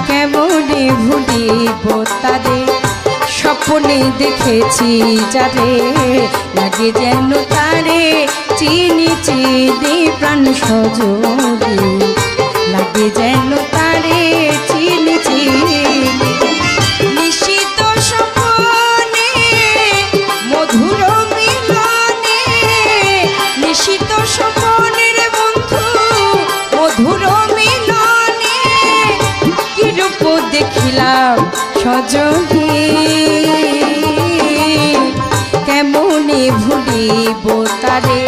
কেমনে ভুলিব তারে স্বপ্নে দেখেছি যারে লাগে যেন তারে চিনি চিনি প্রাণ সজনী লাগে যেন তারে চিনি চিনি নিশিত স্বপ্নে মধুর মিলনে নিশিত স্বপ্নের বন্ধু মধুর মিলনে কি রূপ দেখিলাম সজনী কেমনে ভুলিব তারে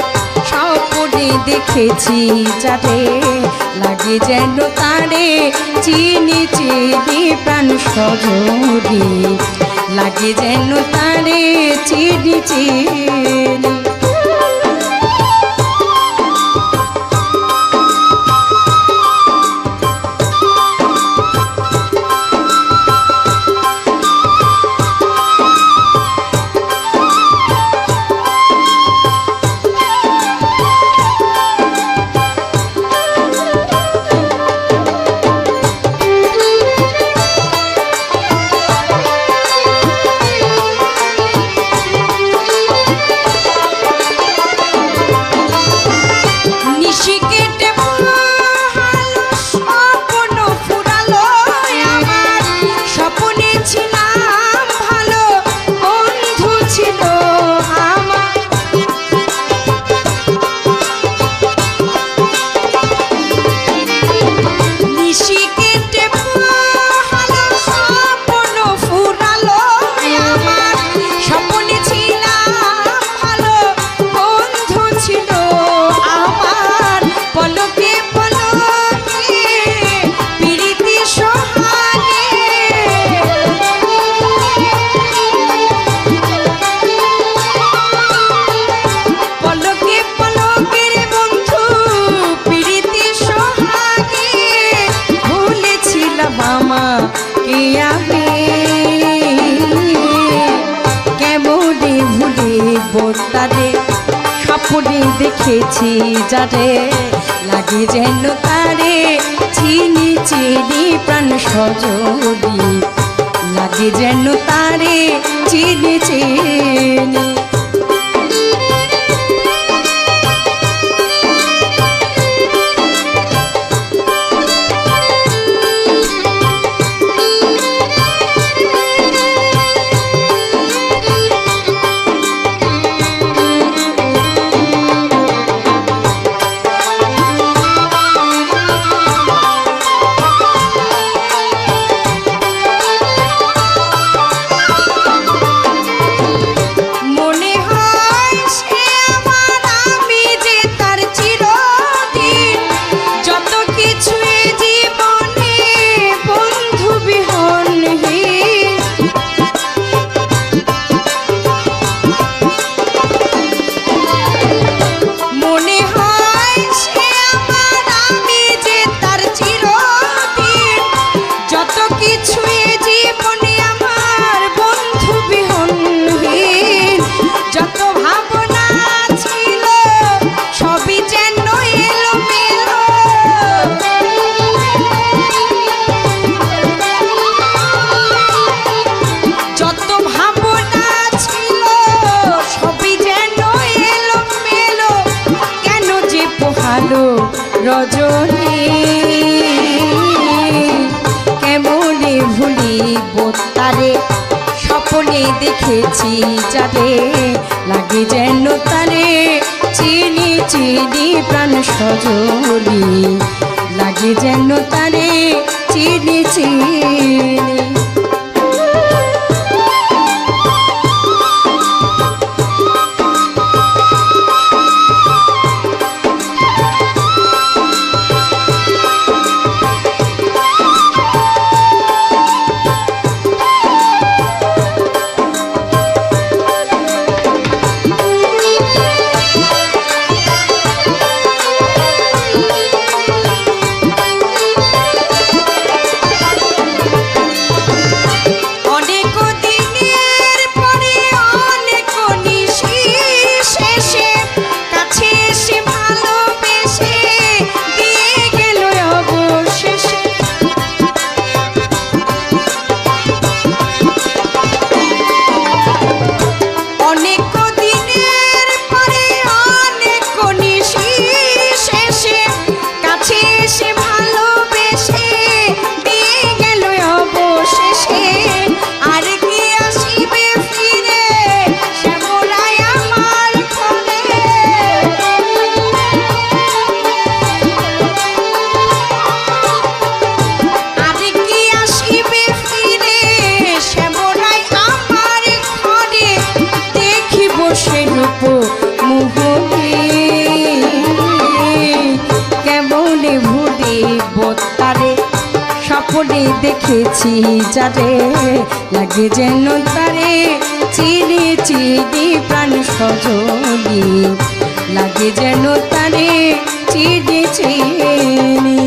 স্বপ্নে দেখেছি যারে লাগে যেন তারে চিনি চিনি প্রাণ সজনী লাগে যেন তারে চিনি চিনি কেমনে ভুলিব তারে স্বপ্নে দেখেছি যারে লাগে যেন তারে চিনি চিনি প্রাণ সজনী লাগে যেন তারে চিনি চিনি রজনী কেমনে ভুলিব তারে স্বপ্নে দেখেছি যারে লাগে যেন তারে চিনি চিনি প্রাণ সজনী লাগে যেন তারে চিনি চিনি। স্বপ্নে দেখেছি যারে লাগে যেন তারে চিনি চিনি প্রাণ সজনী লাগে যেন তারে চিনি চিনি।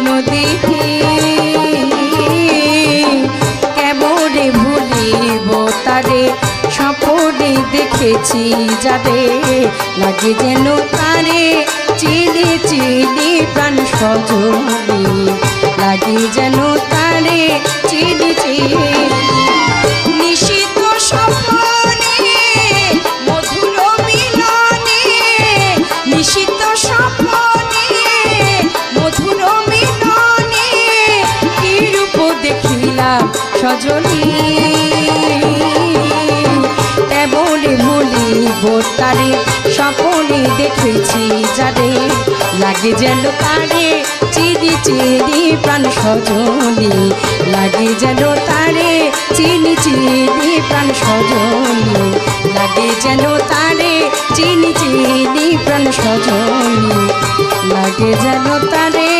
নদী কেমনে ভুলিব তারে স্বপ্নে দেখেছি যারে লাগে যেন তারে চিনি চিনি প্রাণ সজনী লাগে যেন তারে চিনি চিনি। নিশিত স্বপ্নে মধুর মিলনে নিশিত স্বপ্নে মধুর মিলনে কি রূপ দেখিলাম সজনী তেমনি ভুলিব তারে স্বপ্নে দেখেছি যারে লাগে যেন তারে চিনি চিনি প্রাণ সজনী লাগে যেন তারে চিনি চিনি প্রাণ সজনী লাগে যেন তারে চিনি চিনি প্রাণ সজনী লাগে যেন তারে